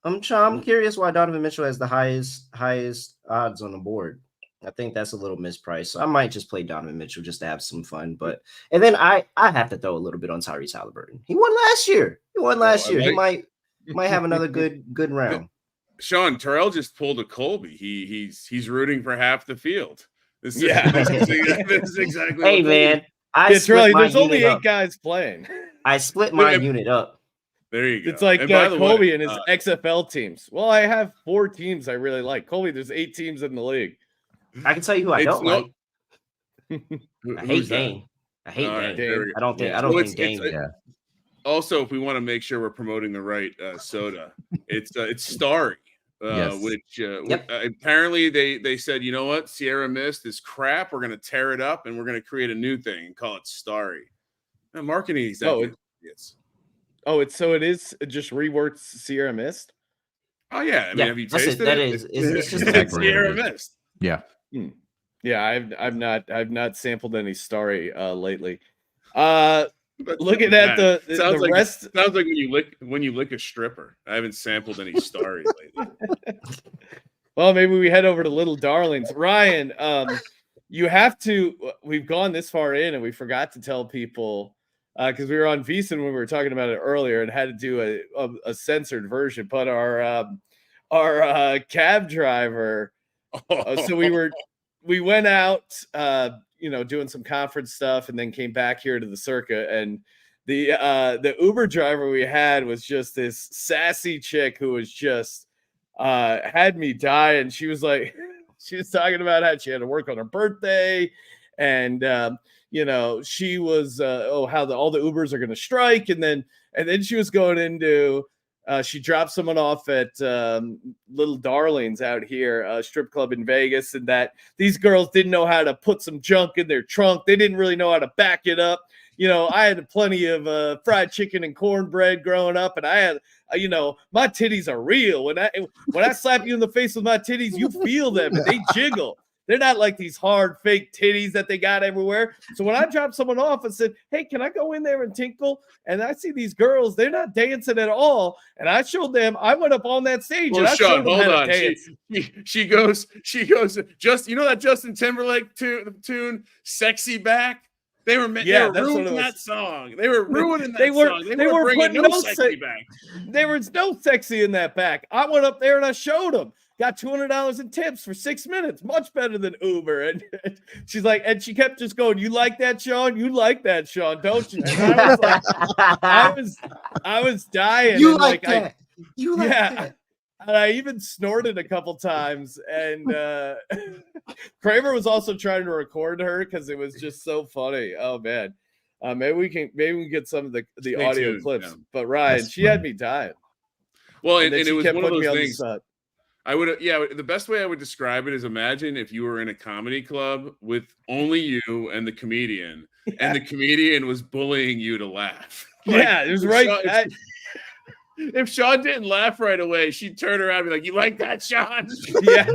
I'm curious why Donovan Mitchell has the highest odds on the board. I think that's a little mispriced. So I might just play Donovan Mitchell just to have some fun. And then I have to throw a little bit on Tyrese Halliburton. He won last year. He might have another good round.
Sean, Terrell just pulled a Colby. He's rooting for half the field. This is exactly.
Hey man,
Terrell, there's only 8 guys playing.
I split my unit up.
There you go.
It's like Colby and his XFL teams. Well, I have 4 teams I really like. Colby, there's 8 teams in the league.
I can tell you who I don't like. I hate Dame. I hate
Dame.
I don't think Dame.
Also, if we want to make sure we're promoting the right soda, it's Starry. Which apparently they said, you know what, Sierra Mist is crap. We're going to tear it up and we're going to create a new thing and call it Starry. Now, marketing executives.
It is just reworked Sierra Mist.
Oh yeah, I mean, have you tasted it?
It's just
like Sierra Mist.
Yeah,
yeah. I've not sampled any Starry lately. Looking at the rest,
sounds like when you lick a stripper. I haven't sampled any Starry lately.
Well, maybe we head over to Little Darlings. Ryan, you have to. We've gone this far in, and we forgot to tell people because we were on VSiN when we were talking about it earlier, and had to do a censored version. But our cab driver. So we went out. Doing some conference stuff, and then came back here to the Circa, and the Uber driver we had was just this sassy chick who was just had me dying. She was talking about how she had to work on her birthday, and she was how all the Ubers are going to strike, and then she was going into She dropped someone off at Little Darlings out here, a strip club in Vegas, and that these girls didn't know how to put some junk in their trunk. They didn't really know how to back it up. I had plenty of fried chicken and cornbread growing up, and I had, my titties are real. When I slap you in the face with my titties, you feel them and they jiggle. They're not like these hard fake titties that they got everywhere. So when I dropped someone off and said, "Hey, can I go in there and tinkle?" And I see these girls, they're not dancing at all. And I showed them, I went up on that stage and I showed them how to dance.
She goes, just, that Justin Timberlake tune, Sexy Back? They were ruining that song. They were ruining that song. They were bringing no sexy back.
There was no sexy in that back. I went up there and I showed them. Got $200 in tips for 6 minutes. Much better than Uber. And she's like, and she kept just going, "You like that, Sean? You like that, Sean, don't you?" And I was like, I was dying.
You like that. You like that.
And I even snorted a couple times. And Kramer was also trying to record her because it was just so funny. Oh man. Maybe we can get some of the audio clips. Yeah. But Ryan, she had me dying.
Well, and it was one of those things. The best way I would describe it is, imagine if you were in a comedy club with only you and the comedian, and the comedian was bullying you to laugh.
It was right.
If Sean didn't laugh right away, she'd turn around and be like, "You like that, Sean?"
Yeah.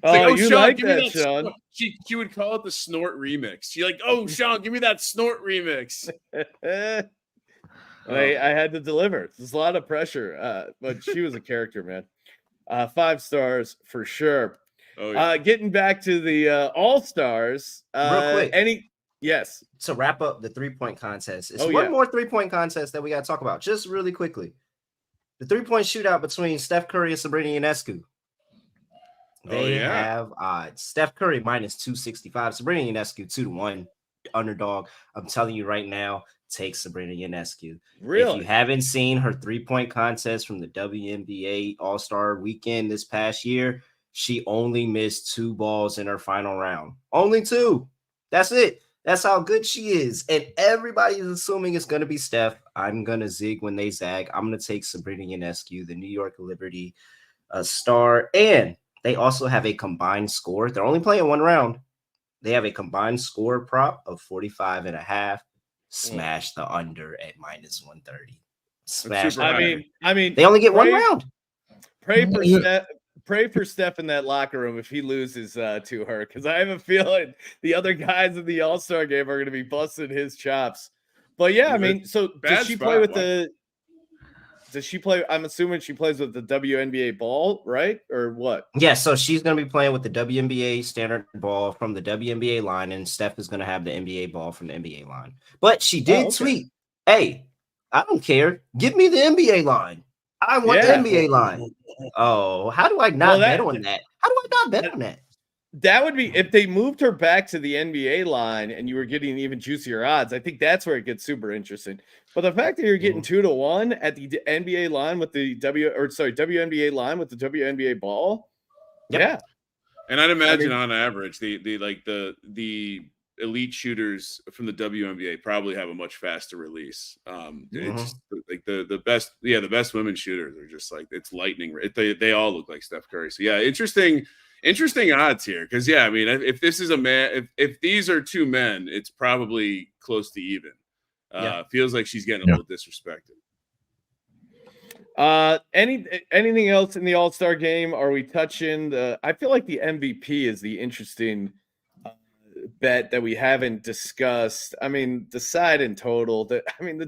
You Sean, like that, Sean? She would call it the snort remix. She's like, "Oh, Sean, give me that snort remix."
I had to deliver. There's a lot of pressure, but she was a character, man. 5 stars for sure. Oh, yeah. Getting back to the All-Stars.
Real quick.
Yes.
To wrap up the 3-point contest. It's one more 3-point contest that we got to talk about. Just really quickly. The 3-point shootout between Steph Curry and Sabrina Ionescu. They have odds. Steph Curry minus 265. Sabrina Ionescu 2-1 underdog. I'm telling you right now, take Sabrina Ionescu.
Really?
If you haven't seen her 3-point contest from the WNBA All-Star weekend this past year, she only missed 2 balls in her final round. Only 2. That's it. That's how good she is. And everybody is assuming it's going to be Steph. I'm going to zig when they zag. I'm going to take Sabrina Ionescu, the New York Liberty star. And they also have a combined score. They're only playing 1 round. They have a combined score prop of 45.5. Smash the under at minus 130. Smash.
I mean,
they only get 1 round.
Pray for Steph in that locker room if he loses to her, because I have a feeling the other guys in the All-Star game are going to be busting his chops. But yeah, I mean, so does she play with the? Does she play? I'm assuming she plays with the WNBA ball, right, or what?
Yeah, so she's going to be playing with the WNBA standard ball from the WNBA line, and Steph is going to have the NBA ball from the NBA line. But she did tweet, "Hey, I don't care. Give me the NBA line. I want the NBA line." Oh, how do I not bet on that? How do I not bet on that?
That would be if they moved her back to the NBA line and you were getting even juicier odds. I think that's where it gets super interesting. But the fact that you're getting 2-1 at the NBA line with the WNBA line with the WNBA ball, yeah.
And I'd imagine on average, the elite shooters from the WNBA probably have a much faster release. It's just like the best women shooters are just like, it's lightning. They all look like Steph Curry. So yeah, interesting odds here. Because I mean, if this is a man, if these are 2 men, it's probably close to even. Feels like she's getting a little disrespected.
Anything else in the All-Star game? Are we touching I feel like the MVP is the interesting bet that we haven't discussed. I mean, the side in total, the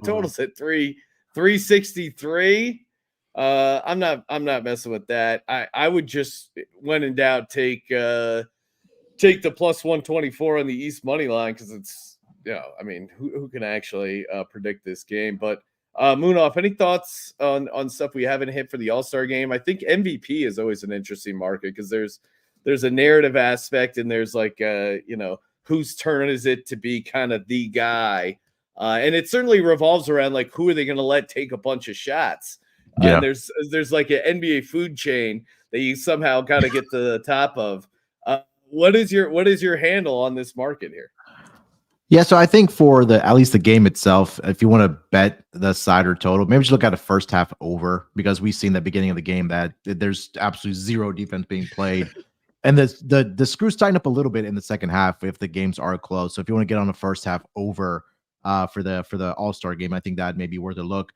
total's at 363. I'm not messing with that. I would just, when in doubt, take the plus 124 on the East money line, because it's, I mean, who can actually predict this game? But Munaf, any thoughts on stuff we haven't hit for the All-Star game? I think MVP is always an interesting market because there's a narrative aspect, and there's like whose turn is it to be kind of the guy, and it certainly revolves around like who are they going to let take a bunch of shots. And there's like an NBA food chain that you somehow got to get to the top of. What is your handle on this market here?
Yeah, so I think for at least the game itself, if you want to bet the side or total, maybe just look at a first half over because we've seen the beginning of the game that there's absolutely zero defense being played. And the screws tighten up a little bit in the second half if the games are close. So if you want to get on the first half over for the All-Star game, I think that may be worth a look.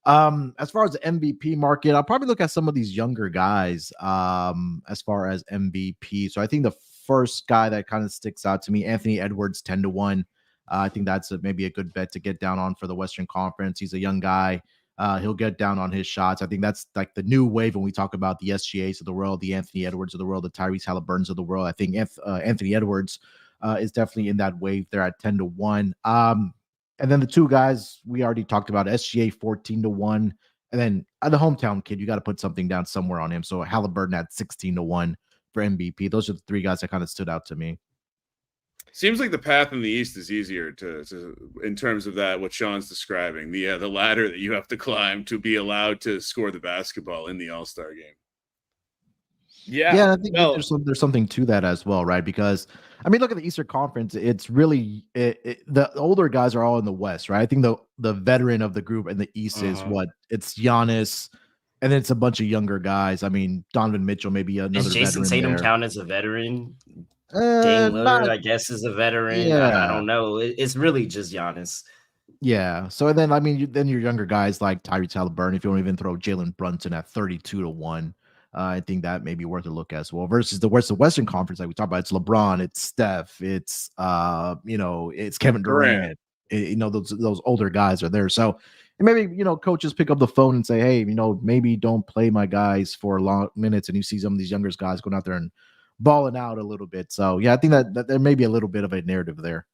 As far as the MVP market, I'll probably look at some of these younger guys as far as MVP. So I think the first guy that kind of sticks out to me, Anthony Edwards, 10-1. I think that's maybe a good bet to get down on for the Western Conference. He's a young guy. He'll get down on his shots. I think that's like the new wave when we talk about the SGAs of the world, the Anthony Edwards of the world, the Tyrese Halliburtons of the world. I think Anthony Edwards is definitely in that wave. They're at 10-1. And then the two guys we already talked about, SGA 14-1. And then the hometown kid, you got to put something down somewhere on him. So Halliburton at 16-1 for MVP. Those are the three guys that kind of stood out to me.
Seems like the path in the East is easier to in terms of that, what Sean's describing, the ladder that you have to climb to be allowed to score the basketball in the All-Star game.
Yeah, I think there's something to that as well, right? Because I mean, look at the Eastern Conference. It's really the older guys are all in the West, right? I think the veteran of the group in the East is what? It's Giannis, and then it's a bunch of younger guys. I mean, Donovan Mitchell, maybe another
Is Jason
veteran
Tatum
there.
count as a veteran? Dame Lillard, I guess, is a veteran. Yeah. I don't know. It's really just Giannis.
Yeah. So then, I mean, then your younger guys like Tyrese Halliburton, if you don't even throw Jalen Brunson at 32-1, I think that may be worth a look as well. Versus the Western Conference, like we talked about, it's LeBron, it's Steph, it's it's Kevin Durant. Those older guys are there. So maybe coaches pick up the phone and say, hey, maybe don't play my guys for long minutes, and you see some of these younger guys going out there and balling out a little bit. So yeah, I think that there may be a little bit of a narrative there.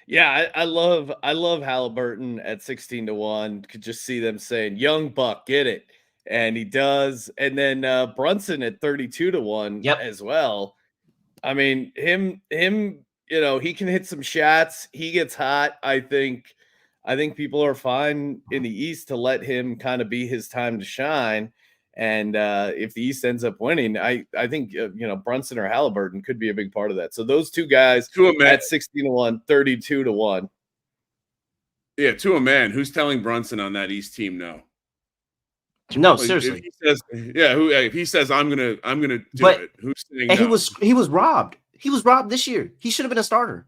Yeah, I love Halliburton at 16-1. Could just see them saying, "Young buck, get it," and he does. And then Brunson at 32-1 as well. I mean, him, he can hit some shots. He gets hot. I think people are fine in the East to let him kind of be his time to shine. And if the East ends up winning, I think Brunson or Halliburton could be a big part of that. So those two guys at 16-1, 32-1.
Yeah, to a man. Who's telling Brunson on that East team no?
No, seriously.
If he says I'm gonna do it, who's saying
and
no?
He was robbed. He was robbed this year. He should have been a starter.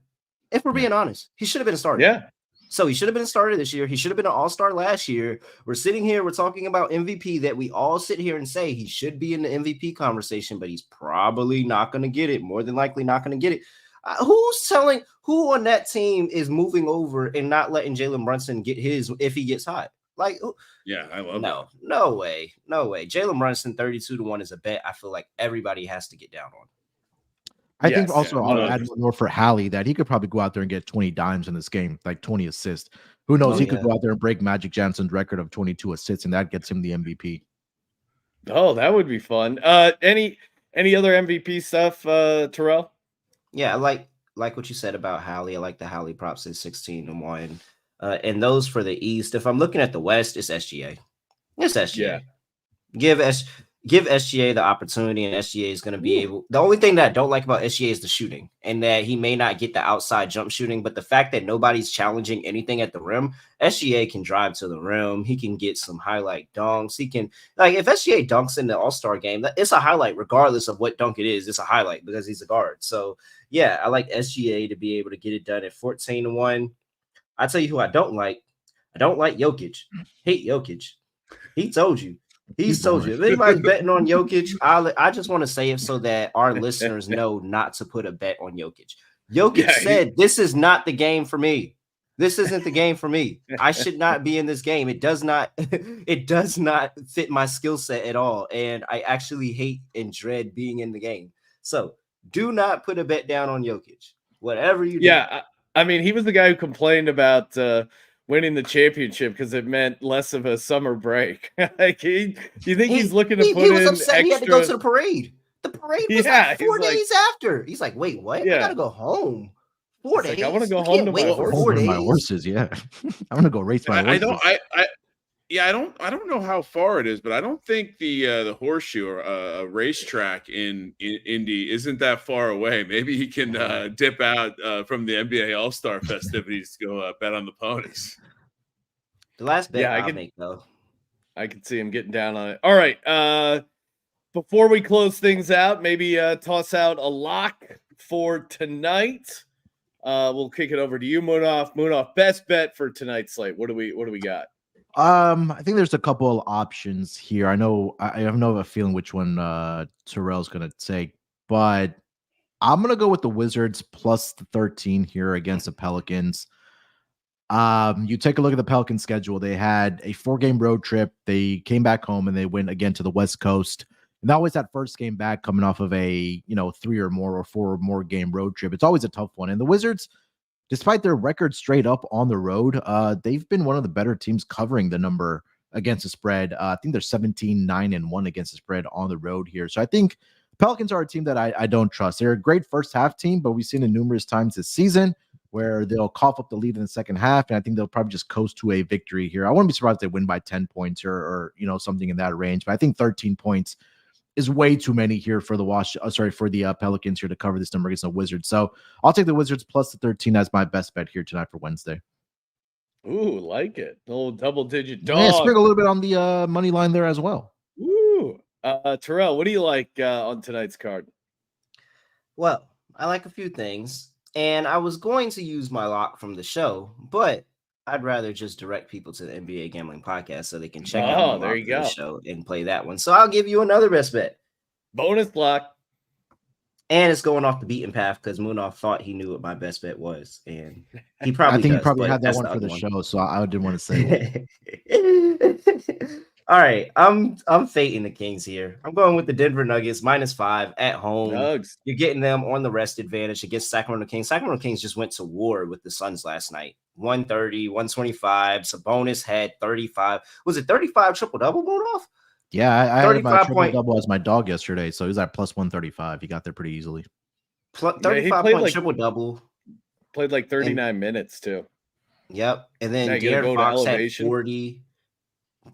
If we're being honest, he should have been a starter.
Yeah.
So he should have been a starter this year. He should have been an all-star last year. We're sitting here, we're talking about MVP that we all sit here and say he should be in the MVP conversation, but he's probably not going to get it. More than likely not going to get it. Who on that team is moving over and not letting Jalen Brunson get his if he gets hot? Like,
yeah, I love that.
No way. Jalen Brunson 32-1 is a bet I feel like everybody has to get down on.
I think also I'll add more for Hallie that he could probably go out there and get 20 dimes in this game, like 20 assists. Who knows? He could go out there and break Magic Johnson's record of 22 assists, and that gets him the MVP.
Oh, that would be fun. Any other MVP stuff, Terrell?
Yeah, I like what you said about Hallie. I like the Hallie props at 16-1. And those for the East. If I'm looking at the West, it's SGA. It's SGA. Yeah. Give SGA the opportunity, and SGA is going to be able. The only thing that I don't like about SGA is the shooting, and that he may not get the outside jump shooting. But the fact that nobody's challenging anything at the rim, SGA can drive to the rim. He can get some highlight dunks. He can, if SGA dunks in the All-Star game, it's a highlight regardless of what dunk it is. It's a highlight because he's a guard. So yeah, I like SGA to be able to get it done at 14-1. I tell you who I don't like. I don't like Jokic. Hate Jokic. He told you. He's told you. If anybody's betting on Jokic, I just want to say it so that our listeners know not to put a bet on Jokic. Jokic said, "This is not the game for me. This isn't the game for me. I should not be in this game. It does not fit my skill set at all. And I actually hate and dread being in the game. So do not put a bet down on Jokic. Whatever you do."
Yeah, I mean, he was the guy who complained about winning the championship because it meant less of a summer break. You think he's looking to put
he was
in
upset.
extra...
He had to go to the parade. The parade was like 4 days after. He's like, "Wait, what? I gotta go home. 4 days.
I want to go home to my horses.
4 days.
My horses, yeah. I'm gonna go race my horses.
Yeah, I don't know how far it is, but I don't think the horseshoe or a racetrack in Indy isn't that far away. Maybe he can dip out from the NBA All-Star festivities to go bet on the ponies.
The last bet
Yeah,
I'll make though.
I can see him getting down on it. All right. Before we close things out, maybe toss out a lock for tonight. We'll kick it over to you, Munaf. Munaf, best bet for tonight's slate. What do we got?
I think there's a couple of options here. I have no feeling which one Terrell's gonna take, but I'm gonna go with the Wizards plus the 13 here against the Pelicans. You take a look at the Pelicans schedule. They had a 4-game road trip. They came back home and they went again to the West Coast. And that was that first game back coming off of a 3 or more or 4 or more game road trip. It's always a tough one. And the Wizards, despite their record straight up on the road, they've been one of the better teams covering the number against the spread. I think they're 17-9-1 against the spread on the road here. So I think Pelicans are a team that I don't trust. They're a great first half team, but we've seen it numerous times this season where they'll cough up the lead in the second half, and I think they'll probably just coast to a victory here. I wouldn't be surprised if they win by 10 points or something in that range, but I think 13 points is way too many here for the Pelicans here to cover this number against the Wizards. So I'll take the Wizards plus the 13 as my best bet here tonight for Wednesday.
Ooh, like it. A little double-digit dog.
Yeah, sprinkle a little bit on the money line there as well.
Ooh. Terrell, what do you like on tonight's card?
Well, I like a few things, and I was going to use my lock from the show, but I'd rather just direct people to the NBA Gambling Podcast so they can check out the show and play that one. So I'll give you another best bet.
Bonus lock.
And it's going off the beaten path because Munaf thought he knew what my best bet was. And he probably
he probably had that one for the show, so I didn't want to say
it. All right. I'm fading the Kings here. I'm going with the Denver Nuggets -5 at home.
Nugs.
You're getting them on the rest advantage against Sacramento Kings. Sacramento Kings just went to war with the Suns last night. 130, 125. Sabonis had 35. Was it 35 triple-double, Munaf?
Yeah, I had my triple-double as my dog yesterday, so he was at plus 135. He got there pretty easily.
35-point triple-double.
Played like 39 minutes, too.
Yep. And then De'Aaron Fox had 40.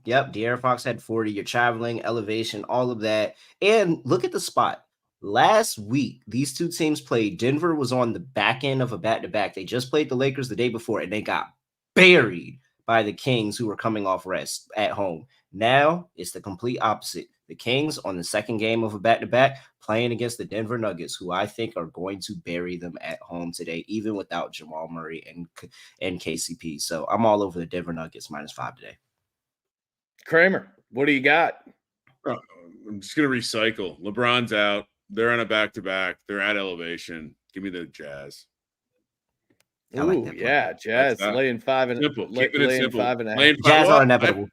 Yep, De'Aaron Fox had 40. You're traveling, elevation, all of that. And look at the spot. Last week, these two teams played. Denver was on the back end of a back-to-back. They just played the Lakers the day before, and they got buried by the Kings, who were coming off rest at home. Now, it's the complete opposite. The Kings on the second game of a back-to-back playing against the Denver Nuggets, who I think are going to bury them at home today, even without Jamal Murray and KCP. So I'm all over the Denver Nuggets -5 today.
Kramer, what do you got?
I'm just going to recycle. LeBron's out. They're on a back-to-back. They're at elevation. Give me the Jazz.
Ooh, yeah, Jazz laying 5 and
simple.
laying 5.5.
Jazz are inevitable.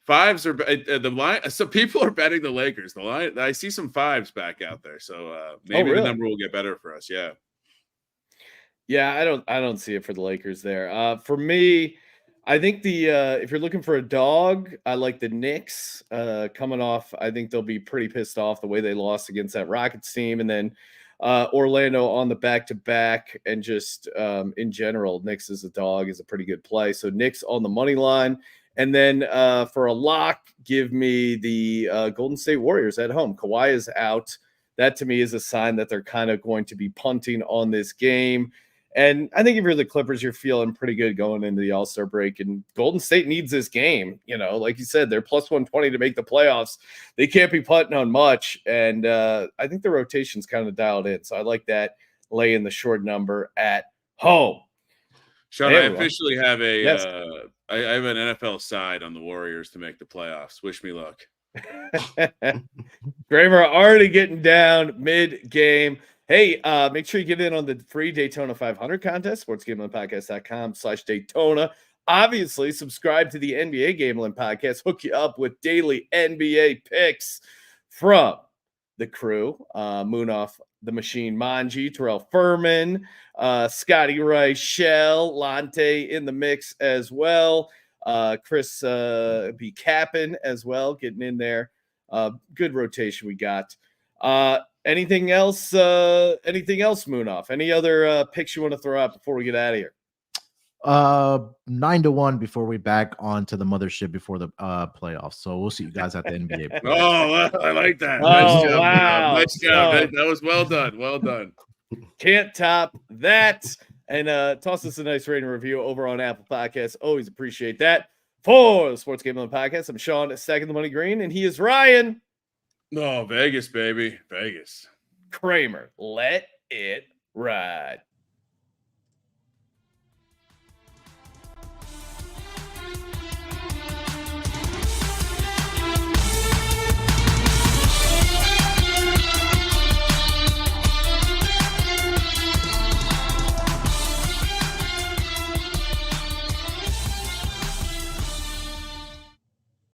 Fives are the line. So people are betting the Lakers. The line. I see some fives back out there. So maybe the number will get better for us. Yeah.
Yeah, I don't see it for the Lakers there. For me, I think if you're looking for a dog, I like the Knicks coming off. I think they'll be pretty pissed off the way they lost against that Rockets team, and then Orlando on the back-to-back, and just in general, Knicks as a dog is a pretty good play. So Knicks on the money line. And then for a lock, give me the Golden State Warriors at home. Kawhi is out. That to me is a sign that they're kind of going to be punting on this game. And I think if you're the Clippers, you're feeling pretty good going into the All-Star break. And Golden State needs this game. Like you said, they're plus 120 to make the playoffs. They can't be punting on much. And I think the rotation's kind of dialed in. So I like that, laying the short number at home.
Sean, I officially have I have an NFL side on the Warriors to make the playoffs. Wish me luck.
Kramer already getting down mid-game. Hey, make sure you get in on the free Daytona 500 contest, sportsgamblingpodcast.com/Daytona. Obviously, subscribe to the NBA Gambling Podcast. Hook you up with daily NBA picks from the crew. Munaf, the Machine Manji, Terrell Furman, Scotty Rice, Shell, Lante in the mix as well. Chris B. Cappin as well, getting in there. Good rotation we got. Anything else, Munaf? Any other picks you want to throw out before we get out of here?
9-1 before we back onto the mothership before the playoffs. So we'll see you guys at the NBA.
Oh, I like that.
Oh,
Nice job.
wow.
Nice job.
Oh.
That was well done. Well done.
Can't top that. And toss us a nice rating review over on Apple Podcasts. Always appreciate that. For the Sports Gambling Podcast, I'm Sean, stacking the money green, and he is Ryan.
No, Vegas, baby. Vegas.
Kramer. Let it ride.